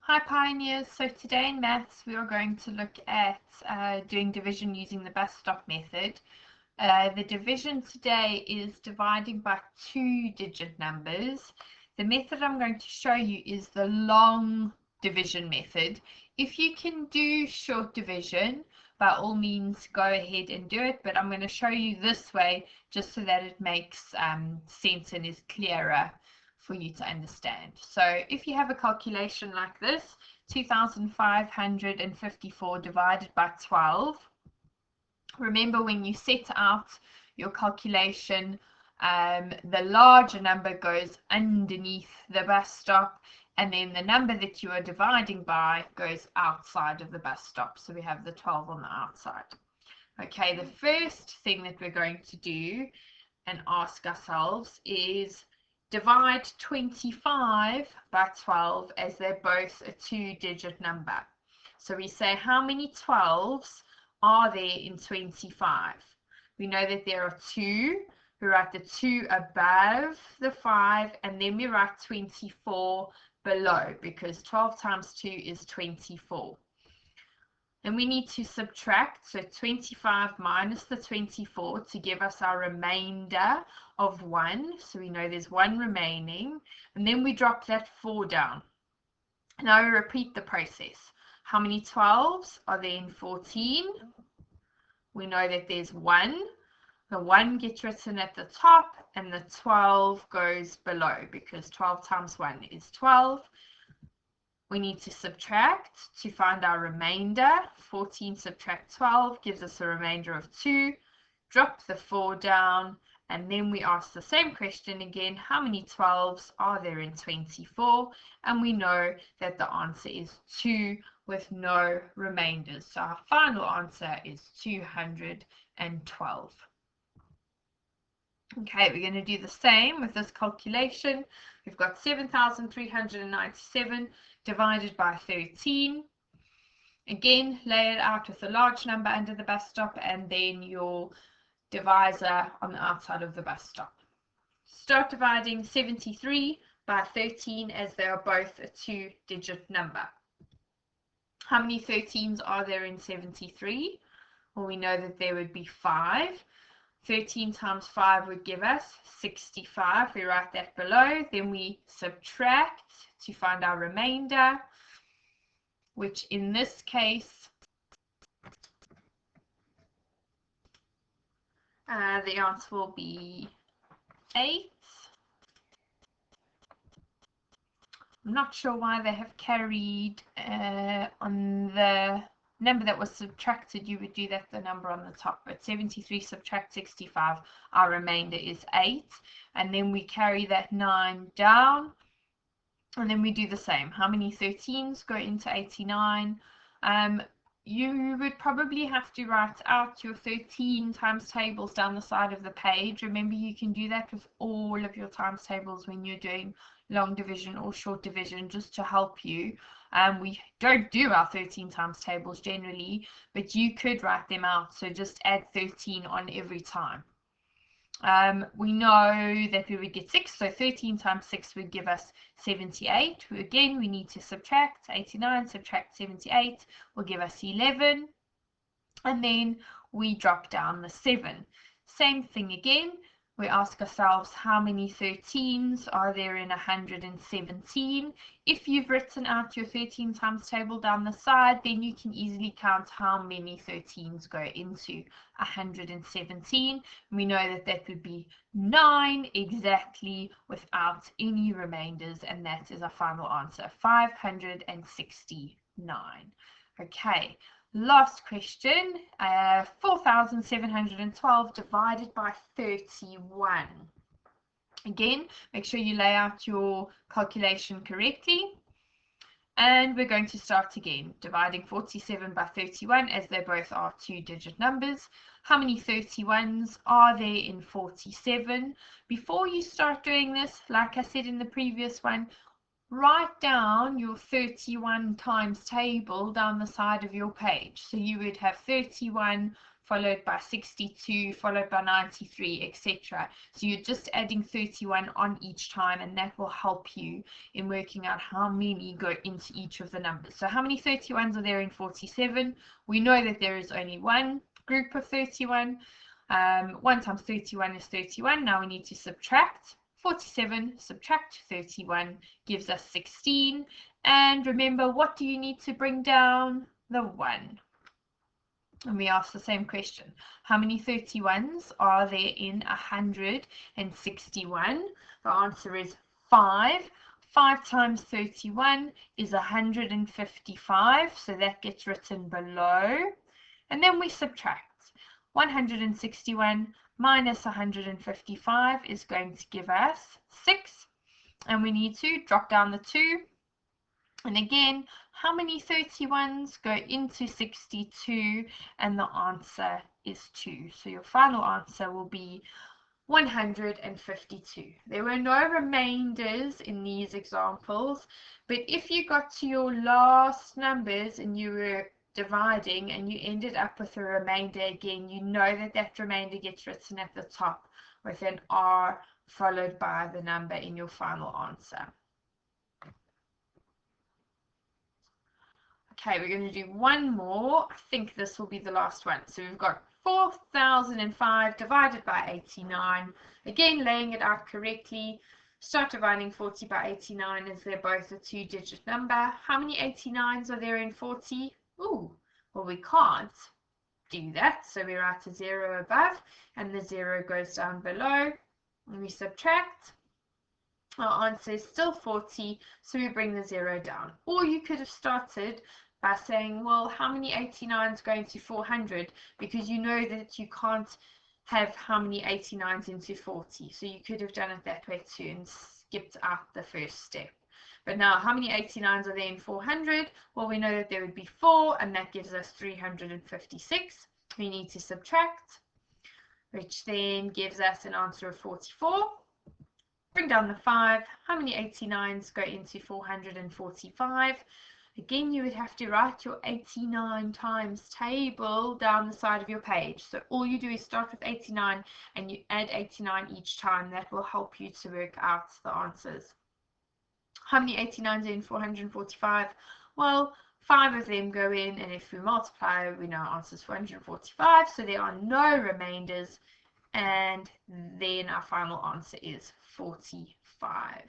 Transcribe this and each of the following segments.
Hi Pioneers, so today in maths we are going to look at doing division using the bus stop method. The division today is dividing by 2-digit numbers. The method I'm going to show you is the long division method. If you can do short division, by all means go ahead and do it, but I'm going to show you this way just so that it makes sense and is clearer for you to understand. So if you have a calculation like this, 2,554 divided by 12. Remember, when you set out your calculation, the larger number goes underneath the bus stop, and then the number that you are dividing by goes outside of the bus stop. So we have the 12 on the outside. Okay, the first thing that we're going to do and ask ourselves is divide 25 by 12 as they're both a 2-digit number. So we say, how many 12s are there in 25? We know that there are 2. We write the 2 above the 5, and then we write 24 below, because 12 times 2 is 24. And we need to subtract, so 25 minus the 24 to give us our remainder of 1. So we know there's 1 remaining. And then we drop that 4 down. Now we repeat the process. How many 12s are there in 14? We know that there's 1. The 1 gets written at the top, and the 12 goes below, because 12 times 1 is 12. We need to subtract to find our remainder. 14 subtract 12 gives us a remainder of 2. Drop the 4 down, and then we ask the same question again. How many 12s are there in 24? And we know that the answer is 2 with no remainders. So our final answer is 212. Okay, we're going to do the same with this calculation. We've got 7,397 divided by 13. Again, lay it out with a large number under the bus stop and then your divisor on the outside of the bus stop. Start dividing 73 by 13 as they are both a 2-digit number. How many 13s are there in 73? Well, we know that there would be 5. 13 times 5 would give us 65. We write that below. Then we subtract to find our remainder, which in this case, the answer will be 8. I'm not sure why they have carried on the number that was subtracted. You would do that the number on the top, but 73 subtract 65, our remainder is 8, and then we carry that 9 down, and then we do the same. How many 13s go into 89? You would probably have to write out your 13 times tables down the side of the page. Remember, you can do that with all of your times tables when you're doing long division or short division, just to help you. We don't do our 13 times tables generally, but you could write them out. So just add 13 on every time. We know that we would get 6, so 13 times 6 would give us 78. Again, we need to subtract 89, subtract 78 will give us 11, and then we drop down the 7. Same thing again. We ask ourselves, how many 13s are there in 117? If you've written out your 13 times table down the side, then you can easily count how many 13s go into 117. We know that that would be 9 exactly without any remainders, and that is our final answer, 569. Okay. Last question, 4,712 divided by 31. Again, make sure you lay out your calculation correctly. And we're going to start again, dividing 47 by 31 as they both are 2-digit numbers. How many 31s are there in 47? Before you start doing this, like I said in the previous one, write down your 31 times table down the side of your page. So you would have 31 followed by 62, followed by 93, etc. So you're just adding 31 on each time, and that will help you in working out how many go into each of the numbers. So how many 31s are there in 47? We know that there is only one group of 31. 1 times 31 is 31. Now we need to subtract. 47 subtract 31 gives us 16. And remember, what do you need to bring down? The 1. And we ask the same question. How many 31s are there in 161? The answer is 5. 5 times 31 is 155, so that gets written below. And then we subtract. 161 minus 155 is going to give us 6. And we need to drop down the 2. And again, how many 31s go into 62? And the answer is 2. So your final answer will be 152. There were no remainders in these examples, but if you got to your last numbers and you were dividing and you ended up with a remainder again, you know that that remainder gets written at the top with an R followed by the number in your final answer. Okay, we're going to do one more. I think this will be the last one. So we've got 4,005 divided by 89. Again, laying it out correctly. Start dividing 40 by 89 as they're both a 2-digit number. How many 89s are there in 40? Ooh, well, we can't do that. So we write a 0 above and the 0 goes down below. And we subtract. Our answer is still 40, so we bring the 0 down. Or you could have started by saying, well, how many 89s go into 400? Because you know that you can't have how many 89s into 40. So you could have done it that way too and skipped out the first step. But now, how many 89s are there in 400? Well, we know that there would be 4, and that gives us 356. We need to subtract, which then gives us an answer of 44. Bring down the 5. How many 89s go into 445? Again, you would have to write your 89 times table down the side of your page. So all you do is start with 89 and you add 89 each time. That will help you to work out the answers. How many 89s are in 445? Well, 5 of them go in, and if we multiply, we know our answer is 445. So there are no remainders, and then our final answer is 45.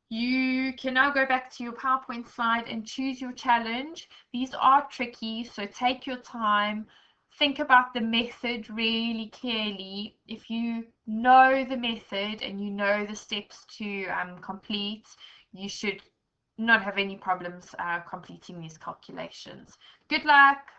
You can now go back to your PowerPoint slide and choose your challenge. These are tricky, so take your time. Think about the method really clearly. If you know the method and you know the steps to complete, you should not have any problems completing these calculations. Good luck!